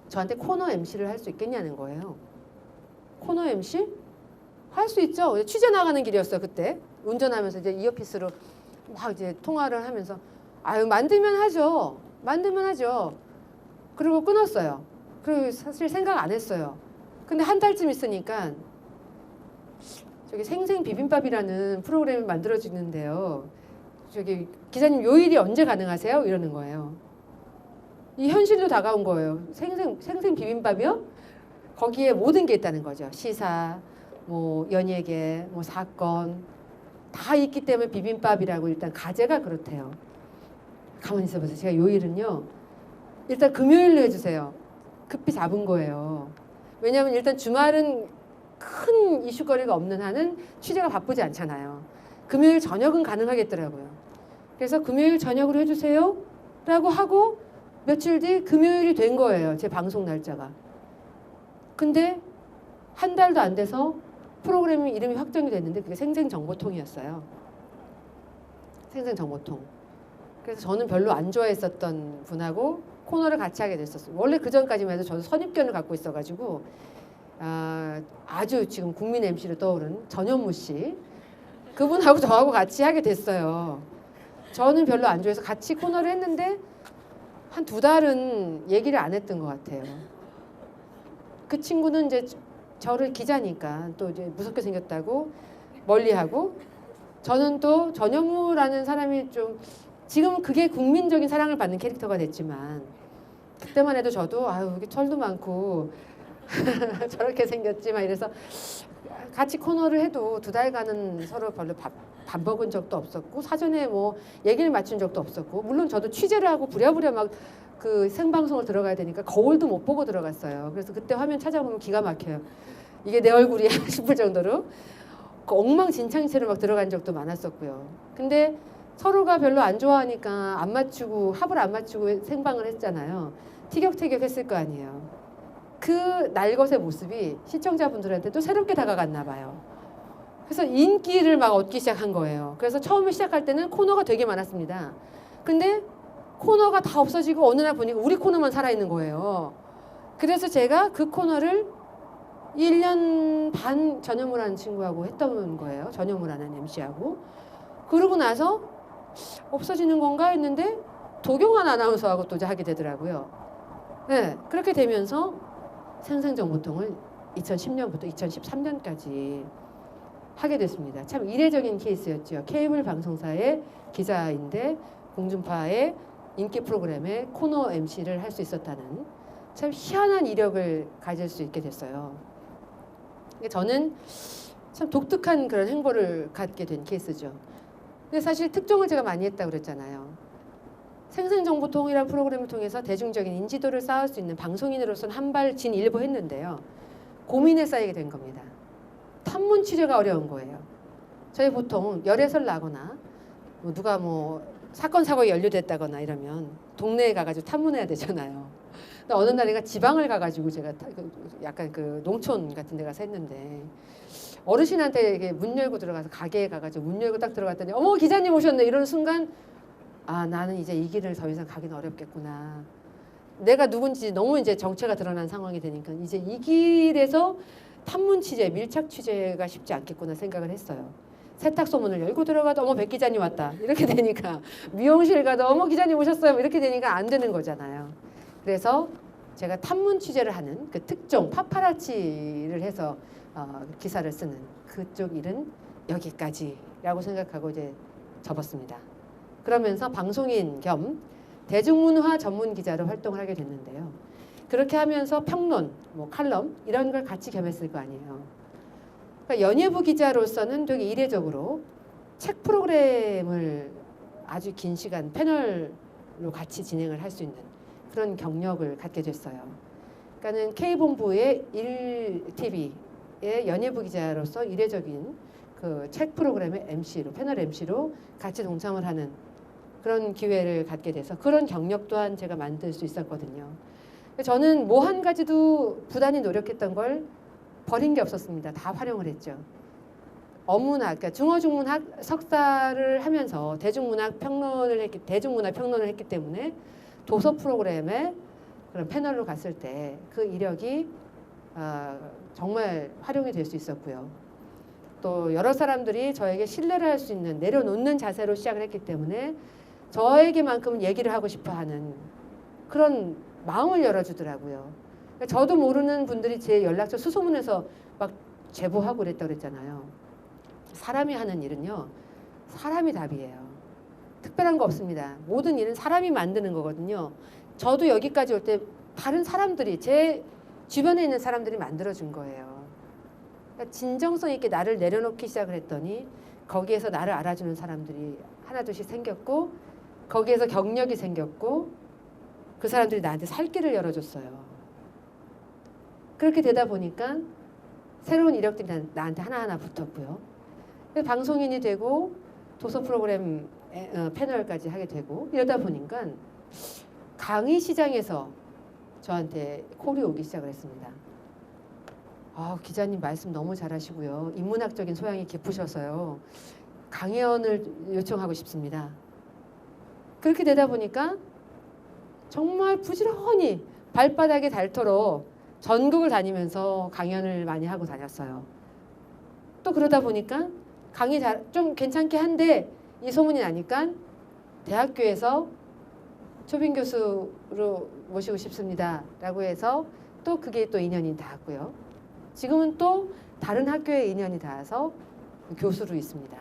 저한테 코너 MC를 할 수 있겠냐는 거예요. 코너 MC? 할 수 있죠. 취재 나가는 길이었어요 그때. 운전하면서 이제 이어피스로 막 이제 통화를 하면서 아유 만들면 하죠. 만들면 하죠. 그리고 끊었어요. 그리고 사실 생각 안 했어요. 근데 한 달쯤 있으니까 저기 생생 비빔밥이라는 프로그램이 만들어지는데요. 저기 기자님 요일이 언제 가능하세요? 이러는 거예요. 이 현실로 다가온 거예요. 생생 비빔밥이요? 거기에 모든 게 있다는 거죠. 시사, 뭐 연예계, 뭐 사건 다 있기 때문에 비빔밥이라고 일단 가제가 그렇대요. 가만히 있어보세요. 제가 요일은요. 일단 금요일로 해주세요. 급히 잡은 거예요. 왜냐하면 일단 주말은 큰 이슈거리가 없는 한은 취재가 바쁘지 않잖아요. 금요일 저녁은 가능하겠더라고요. 그래서 금요일 저녁으로 해주세요 라고 하고 며칠 뒤 금요일이 된 거예요. 제 방송 날짜가. 근데 한 달도 안 돼서 프로그램 이름이 확정이 됐는데 그게 생생정보통이었어요. 생생정보통. 그래서 저는 별로 안 좋아했었던 분하고 코너를 같이 하게 됐었어요. 원래 그 전까지만 해도 저도 선입견을 갖고 있어가지고 아주 지금 국민 MC로 떠오른 전현무 씨 그분하고 저하고 같이 하게 됐어요. 저는 별로 안 좋아해서 같이 코너를 했는데 한 2달은 얘기를 안 했던 것 같아요. 그 친구는 이제 저를 기자니까 또 이제 무섭게 생겼다고 멀리하고 저는 또 전현무라는 사람이 좀 지금은 그게 국민적인 사랑을 받는 캐릭터가 됐지만 그때만 해도 저도 아유 이게 철도 많고 저렇게 생겼지 막 이래서 같이 코너를 해도 2달간은 서로 별로 밥 먹은 적도 없었고 사전에 뭐 얘기를 맞춘 적도 없었고 물론 저도 취재를 하고 부랴부랴 막 그 생방송을 들어가야 되니까 거울도 못 보고 들어갔어요. 그래서 그때 화면 찾아보면 기가 막혀요. 이게 내 얼굴이야 싶을 정도로 그 엉망진창채로 막 들어간 적도 많았었고요. 근데 서로가 별로 안 좋아하니까 안 맞추고 합을 안 맞추고 생방을 했잖아요. 티격태격 했을 거 아니에요. 그 날것의 모습이 시청자분들한테 또 새롭게 다가갔나 봐요. 그래서 인기를 막 얻기 시작한 거예요. 그래서 처음에 시작할 때는 코너가 되게 많았습니다. 근데 코너가 다 없어지고 어느 날 보니까 우리 코너만 살아있는 거예요. 그래서 제가 그 코너를 1년 반 전현무라는 친구하고 했던 거예요. 전현무라는 MC하고. 그러고 나서 없어지는 건가 했는데 도경환 아나운서하고 또 하게 되더라고요. 네, 그렇게 되면서 생생정보통을 2010년부터 2013년까지 하게 됐습니다. 참 이례적인 케이스였죠. 케이블 방송사의 기자인데 공중파의 인기 프로그램의 코너 MC를 할 수 있었다는 참 희한한 이력을 가질 수 있게 됐어요. 저는 참 독특한 그런 행보를 갖게 된 케이스죠. 근데 사실 특종을 제가 많이 했다고 그랬잖아요. 생생정보통이라는 프로그램을 통해서 대중적인 인지도를 쌓을 수 있는 방송인으로서는 한 발 진일보했는데요. 고민에 쌓이게 된 겁니다. 탐문 취재가 어려운 거예요. 저희 보통 열애설 나거나 뭐 누가 뭐 사건 사고에 연루됐다거나 이러면 동네에 가가지고 탐문해야 되잖아요. 근데 어느 날인가 지방을 가가지고 제가 약간 그 농촌 같은 데 가서 했는데 어르신한테 이게 문 열고 들어가서 가게에 가가지고 문 열고 딱 들어갔더니 어머 기자님 오셨네 이러는 순간 아 나는 이제 이 길을 더 이상 가기는 어렵겠구나. 내가 누군지 너무 이제 정체가 드러난 상황이 되니까 이제 이 길에서 탐문 취재, 밀착 취재가 쉽지 않겠구나 생각을 했어요. 세탁소문을 열고 들어가도 어머 백 기자님 왔다 이렇게 되니까 미용실 가도 어머 기자님 오셨어요 이렇게 되니까 안 되는 거잖아요. 그래서 제가 탐문 취재를 하는 그 특종 파파라치를 해서 기사를 쓰는 그쪽 일은 여기까지라고 생각하고 이제 접었습니다. 그러면서 방송인 겸 대중문화 전문 기자로 활동을 하게 됐는데요. 그렇게 하면서 평론, 뭐 칼럼 이런 걸 같이 겸했을 거 아니에요. 그러니까 연예부 기자로서는 되게 이례적으로 책 프로그램을 아주 긴 시간 패널로 같이 진행을 할 수 있는 그런 경력을 갖게 됐어요. 그러니까는 K본부의 1TV의 연예부 기자로서 이례적인 그 책 프로그램의 MC로, 패널 MC로 같이 동참을 하는 그런 기회를 갖게 돼서 그런 경력 또한 제가 만들 수 있었거든요. 저는 뭐 한 가지도 부단히 노력했던 걸 버린 게 없었습니다. 다 활용을 했죠. 어문학, 그러니까 중어중문학 석사를 하면서 대중문화 평론을 했기 때문에 도서 프로그램에 그런 패널로 갔을 때 그 이력이 정말 활용이 될 수 있었고요. 또 여러 사람들이 저에게 신뢰를 할 수 있는 내려놓는 자세로 시작을 했기 때문에 저에게만큼은 얘기를 하고 싶어하는 그런 마음을 열어주더라고요. 그러니까 저도 모르는 분들이 제 연락처 수소문해서 막 제보하고 그랬다고 그랬잖아요. 사람이 하는 일은요, 사람이 답이에요. 특별한 거 없습니다. 모든 일은 사람이 만드는 거거든요. 저도 여기까지 올 때 다른 사람들이, 제 주변에 있는 사람들이 만들어준 거예요. 그러니까 진정성 있게 나를 내려놓기 시작을 했더니 거기에서 나를 알아주는 사람들이 하나둘씩 생겼고, 거기에서 경력이 생겼고, 그 사람들이 나한테 살 길을 열어줬어요. 그렇게 되다 보니까 새로운 이력들이 나한테 하나하나 붙었고요. 방송인이 되고 도서 프로그램 패널까지 하게 되고 이러다 보니까 강의 시장에서 저한테 콜이 오기 시작을 했습니다. 기자님 말씀 너무 잘하시고요. 인문학적인 소양이 깊으셔서요. 강연을 요청하고 싶습니다. 그렇게 되다 보니까 정말 부지런히 발바닥에 닳도록 전국을 다니면서 강연을 많이 하고 다녔어요. 또 그러다 보니까 강의 좀 괜찮게 한데 이 소문이 나니까 대학교에서 초빙 교수로 모시고 싶습니다 라고 해서 또 그게 또 인연이 닿았고요. 지금은 또 다른 학교에 인연이 닿아서 교수로 있습니다.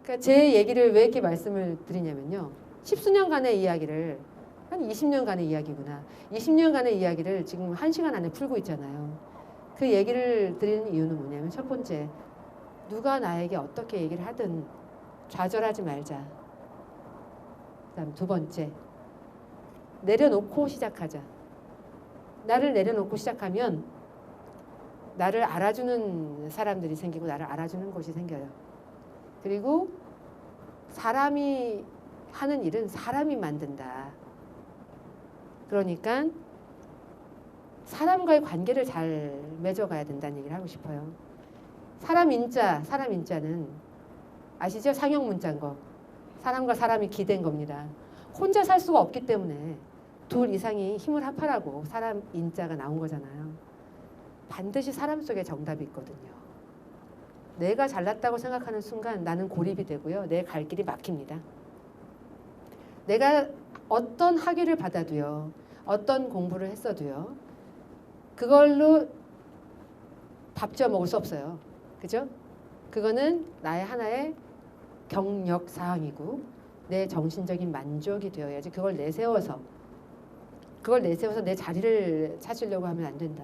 그러니까 제 얘기를 왜 이렇게 말씀을 드리냐면요. 십수년간의 이야기를 한 20년간의 이야기구나. 20년간의 이야기를 지금 1시간 안에 풀고 있잖아요. 그 얘기를 드리는 이유는 뭐냐면 첫 번째, 누가 나에게 어떻게 얘기를 하든 좌절하지 말자. 그다음 두 번째, 내려놓고 시작하자. 나를 내려놓고 시작하면 나를 알아주는 사람들이 생기고 나를 알아주는 곳이 생겨요. 그리고 사람이 하는 일은 사람이 만든다. 그러니까 사람과의 관계를 잘 맺어가야 된다는 얘기를 하고 싶어요. 사람 인자는 아시죠? 상형 문자인 거. 사람과 사람이 기댄 겁니다. 혼자 살 수가 없기 때문에 둘 이상이 힘을 합하라고 사람 인자가 나온 거잖아요. 반드시 사람 속에 정답이 있거든요. 내가 잘났다고 생각하는 순간 나는 고립이 되고요. 내 갈 길이 막힙니다. 내가 어떤 학위를 받아도요. 어떤 공부를 했어도요. 그걸로 밥 지어 먹을 수 없어요. 그죠? 그거는 나의 하나의 경력 사항이고 내 정신적인 만족이 되어야지 그걸 내세워서 내 자리를 찾으려고 하면 안 된다.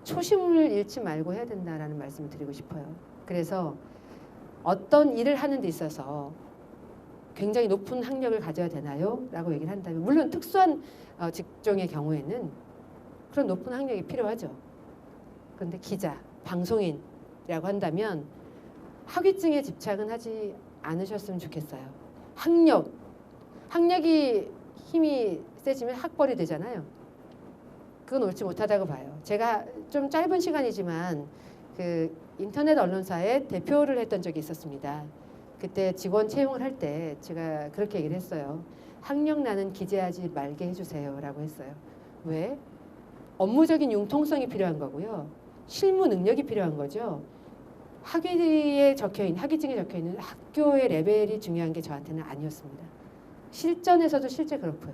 초심을 잃지 말고 해야 된다라는 말씀을 드리고 싶어요. 그래서 어떤 일을 하는 데 있어서 굉장히 높은 학력을 가져야 되나요? 라고 얘기를 한다면 물론 특수한 직종의 경우에는 그런 높은 학력이 필요하죠. 그런데 기자, 방송인이라고 한다면 학위증에 집착은 하지 않으셨으면 좋겠어요. 학력이 힘이 세지면 학벌이 되잖아요. 그건 옳지 못하다고 봐요. 제가 좀 짧은 시간이지만 그 인터넷 언론사의 대표를 했던 적이 있었습니다. 그때 직원 채용을 할 때 제가 그렇게 얘기를 했어요. 학력 나는 기재하지 말게 해주세요 라고 했어요. 왜? 업무적인 융통성이 필요한 거고요. 실무 능력이 필요한 거죠. 학위증에 적혀있는 학교의 레벨이 중요한 게 저한테는 아니었습니다. 실전에서도 실제 그렇고요.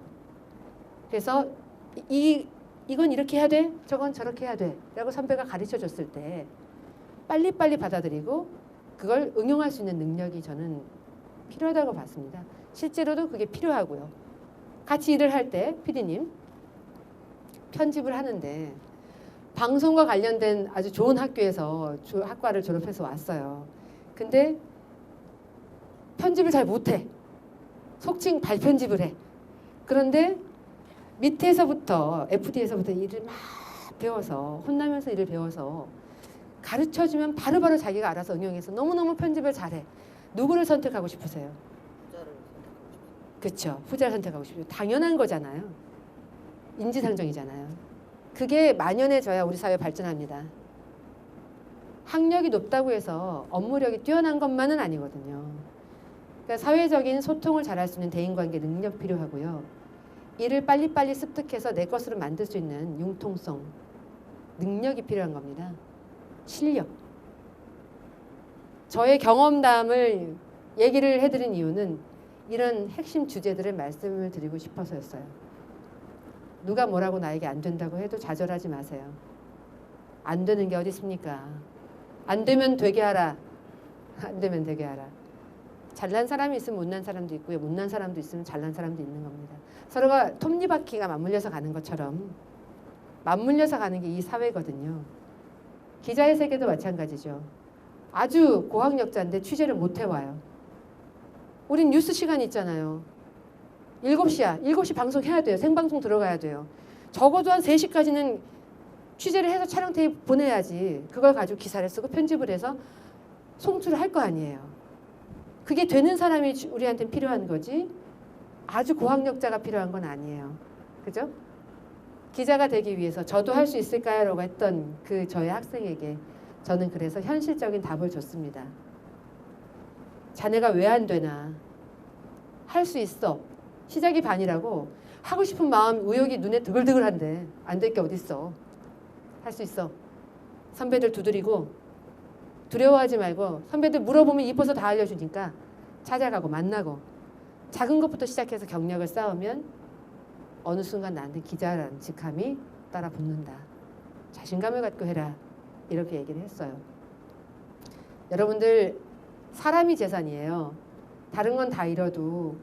그래서 이건 이렇게 해야 돼, 저건 저렇게 해야 돼 라고 선배가 가르쳐 줬을 때 빨리빨리 받아들이고 그걸 응용할 수 있는 능력이 저는 필요하다고 봤습니다. 실제로도 그게 필요하고요. 같이 일을 할 때 PD님 편집을 하는데 방송과 관련된 아주 좋은 학교에서 학과를 졸업해서 왔어요. 근데 편집을 잘 못해. 속칭 발편집을 해. 그런데 밑에서부터 FD에서부터 일을 막 배워서 혼나면서 일을 배워서 가르쳐주면 바로바로 자기가 알아서 응용해서 너무너무 편집을 잘해. 누구를 선택하고 싶으세요? 후자를 선택하고 싶습니다. 그렇죠. 후자를 선택하고 싶죠. 당연한 거잖아요. 인지상정이잖아요. 그게 만연해져야 우리 사회 발전합니다. 학력이 높다고 해서 업무력이 뛰어난 것만은 아니거든요. 그러니까 사회적인 소통을 잘할 수 있는 대인관계 능력 필요하고요. 일을 빨리빨리 습득해서 내 것으로 만들 수 있는 융통성, 능력이 필요한 겁니다. 실력. 저의 경험담을 얘기를 해드린 이유는 이런 핵심 주제들을 말씀을 드리고 싶어서였어요. 누가 뭐라고 나에게 안 된다고 해도 좌절하지 마세요. 안 되는 게 어디 있습니까? 안 되면 되게 하라. 안 되면 되게 하라. 잘난 사람이 있으면 못난 사람도 있고요. 못난 사람도 있으면 잘난 사람도 있는 겁니다. 서로가 톱니바퀴가 맞물려서 가는 것처럼 맞물려서 가는 게 이 사회거든요. 기자의 세계도 마찬가지죠. 아주 고학력자인데 취재를 못 해와요. 우린 뉴스 시간이 있잖아요. 7시야. 7시 방송해야 돼요. 생방송 들어가야 돼요. 적어도 한 3시까지는 취재를 해서 촬영 테이프 보내야지. 그걸 가지고 기사를 쓰고 편집을 해서 송출을 할 거 아니에요. 그게 되는 사람이 우리한테는 필요한 거지 아주 고학력자가 필요한 건 아니에요. 그죠? 기자가 되기 위해서 저도 할 수 있을까요? 라고 했던 그 저의 학생에게 저는 그래서 현실적인 답을 줬습니다. 자네가 왜 안 되나? 할 수 있어. 시작이 반이라고. 하고 싶은 마음, 의욕이 눈에 드글드글한데 안 될 게 어딨어. 할 수 있어. 선배들 두드리고 두려워하지 말고 선배들 물어보면 입어서 다 알려주니까 찾아가고 만나고 작은 것부터 시작해서 경력을 쌓으면 어느 순간 나한테 기자라는 직함이 따라 붙는다. 자신감을 갖고 해라. 이렇게 얘기를 했어요. 여러분들 사람이 재산이에요. 다른 건 다 잃어도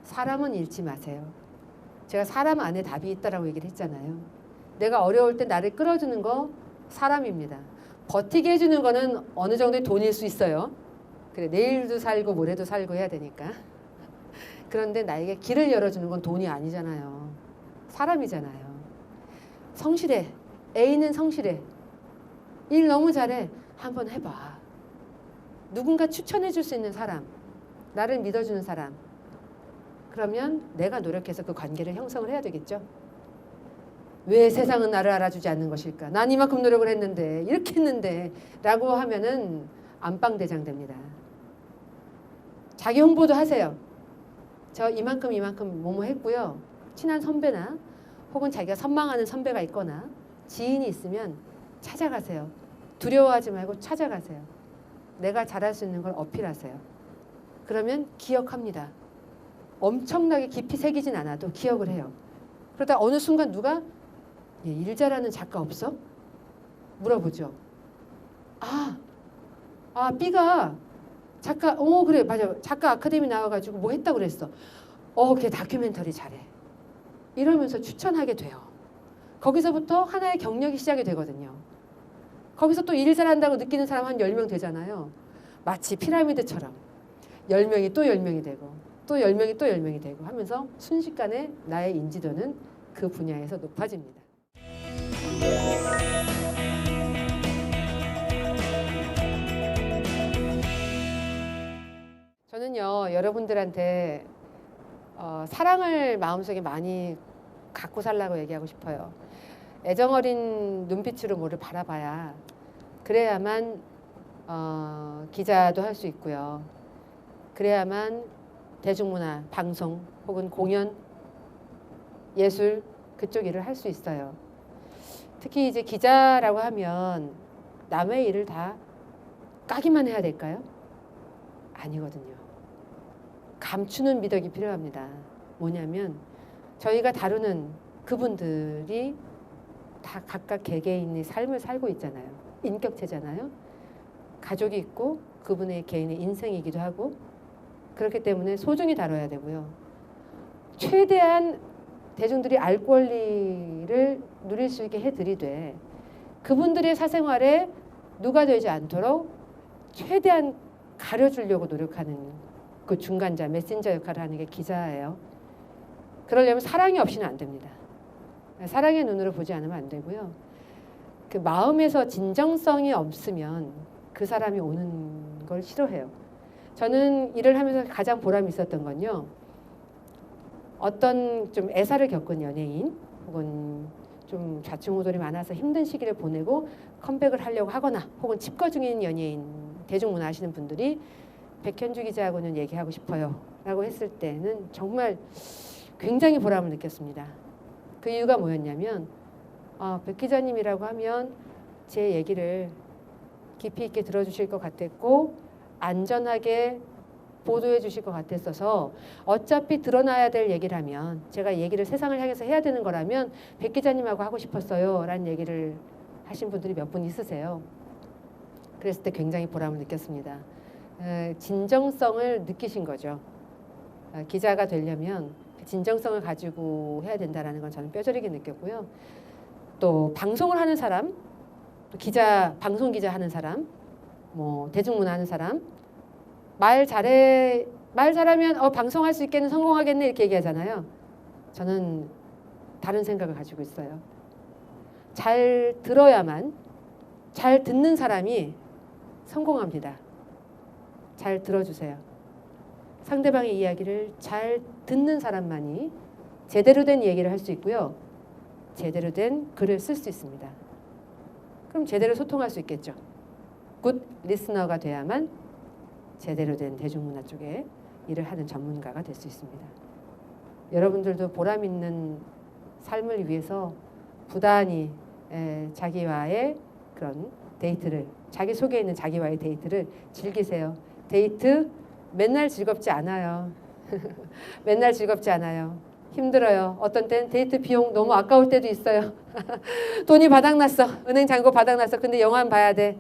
사람은 잃지 마세요. 제가 사람 안에 답이 있다라고 얘기를 했잖아요. 내가 어려울 때 나를 끌어주는 거 사람입니다. 버티게 해주는 거는 어느 정도의 돈일 수 있어요. 그래, 내일도 살고 모레도 살고 해야 되니까. 그런데 나에게 길을 열어주는 건 돈이 아니잖아요. 사람이잖아요. 성실해. A는 성실해. 일 너무 잘해. 한번 해봐. 누군가 추천해 줄 수 있는 사람. 나를 믿어주는 사람. 그러면 내가 노력해서 그 관계를 형성을 해야 되겠죠. 왜 세상은 나를 알아주지 않는 것일까? 난 이만큼 노력을 했는데 이렇게 했는데 라고 하면은 안방대장 됩니다. 자기 홍보도 하세요. 저 이만큼 뭐뭐 했고요. 친한 선배나 혹은 자기가 선망하는 선배가 있거나 지인이 있으면 찾아가세요. 두려워하지 말고 찾아가세요. 내가 잘할 수 있는 걸 어필하세요. 그러면 기억합니다. 엄청나게 깊이 새기진 않아도 기억을 해요. 그러다 어느 순간 누가 일 잘하는 작가 없어? 물어보죠. B가 작가, 그래, 맞아. 작가 아카데미 나와가지고 뭐 했다고 그랬어. 걔 다큐멘터리 잘해. 이러면서 추천하게 돼요. 거기서부터 하나의 경력이 시작이 되거든요. 거기서 또 일 잘한다고 느끼는 사람 한 10명 되잖아요. 마치 피라미드처럼 10명이 또 10명이 되고 또 10명이 또 10명이 되고 하면서 순식간에 나의 인지도는 그 분야에서 높아집니다. 저는요, 여러분들한테 사랑을 마음속에 많이 갖고 살라고 얘기하고 싶어요. 애정어린 눈빛으로 뭐를 바라봐야 그래야만 기자도 할 수 있고요. 그래야만 대중문화, 방송 혹은 공연, 예술 그쪽 일을 할 수 있어요. 특히 이제 기자라고 하면 남의 일을 다 까기만 해야 될까요? 아니거든요. 감추는 미덕이 필요합니다. 뭐냐면 저희가 다루는 그분들이 다 각각 개개인의 삶을 살고 있잖아요. 인격체잖아요. 가족이 있고 그분의 개인의 인생이기도 하고 그렇기 때문에 소중히 다뤄야 되고요. 최대한 대중들이 알 권리를 누릴 수 있게 해드리되 그분들의 사생활에 누가 되지 않도록 최대한 가려주려고 노력하는 그 중간자, 메신저 역할을 하는 게 기자예요. 그러려면 사랑이 없이는 안 됩니다. 사랑의 눈으로 보지 않으면 안 되고요. 그 마음에서 진정성이 없으면 그 사람이 오는 걸 싫어해요. 저는 일을 하면서 가장 보람이 있었던 건요. 어떤 좀 애사를 겪은 연예인 혹은 좀 좌충우돌이 많아서 힘든 시기를 보내고 컴백을 하려고 하거나 혹은 집거 중인 연예인, 대중문화 하시는 분들이 백현주 기자하고는 얘기하고 싶어요 라고 했을 때는 정말 굉장히 보람을 느꼈습니다. 그 이유가 뭐였냐면 백 기자님이라고 하면 제 얘기를 깊이 있게 들어주실 것 같았고 안전하게 보도해 주실 것 같았어서 어차피 드러나야 될 얘기라면 제가 얘기를 세상을 향해서 해야 되는 거라면 백 기자님하고 하고 싶었어요 라는 얘기를 하신 분들이 몇 분 있으세요. 그랬을 때 굉장히 보람을 느꼈습니다. 진정성을 느끼신 거죠. 기자가 되려면 그 진정성을 가지고 해야 된다는 건 저는 뼈저리게 느꼈고요. 또 방송을 하는 사람, 또 기자, 방송 기자 하는 사람, 뭐 대중문화 하는 사람 말 잘하면 방송할 수 있겠네, 성공하겠네 이렇게 얘기하잖아요. 저는 다른 생각을 가지고 있어요. 잘 들어야만, 잘 듣는 사람이 성공합니다. 잘 들어주세요. 상대방의 이야기를 잘 듣는 사람만이 제대로 된 얘기를 할 수 있고요. 제대로 된 글을 쓸 수 있습니다. 그럼 제대로 소통할 수 있겠죠. 굿 리스너가 돼야만 제대로 된 대중문화 쪽에 일을 하는 전문가가 될 수 있습니다. 여러분들도 보람 있는 삶을 위해서 부단히 자기와의 그런 데이트를, 자기 속에 있는 자기와의 데이트를 즐기세요. 데이트 맨날 즐겁지 않아요. 맨날 즐겁지 않아요. 힘들어요. 어떤 때는 데이트 비용 너무 아까울 때도 있어요. 돈이 바닥났어. 은행 잔고 바닥났어. 근데 영화는 봐야 돼.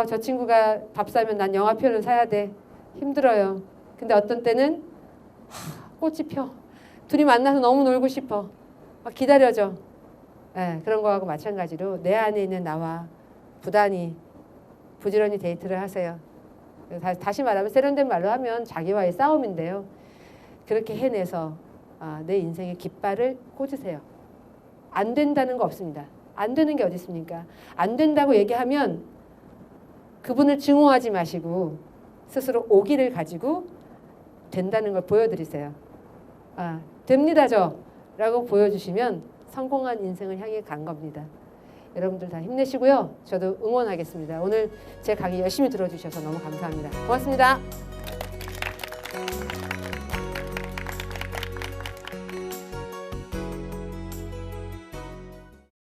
저 친구가 밥 사면 난 영화표를 사야 돼. 힘들어요. 근데 어떤 때는 꽃이 펴. 둘이 만나서 너무 놀고 싶어. 막 기다려져. 그런 거하고 마찬가지로 내 안에 있는 나와 부단히 부지런히 데이트를 하세요. 다시 말하면 세련된 말로 하면 자기와의 싸움인데요. 그렇게 해내서 내 인생의 깃발을 꽂으세요. 안 된다는 거 없습니다. 안 되는 게 어디 있습니까? 안 된다고 얘기하면 그분을 증오하지 마시고 스스로 오기를 가지고 된다는 걸 보여드리세요. 됩니다 저 라고 보여주시면 성공한 인생을 향해 간 겁니다. 여러분들 다 힘내시고요. 저도 응원하겠습니다. 오늘 제 강의 열심히 들어주셔서 너무 감사합니다. 고맙습니다.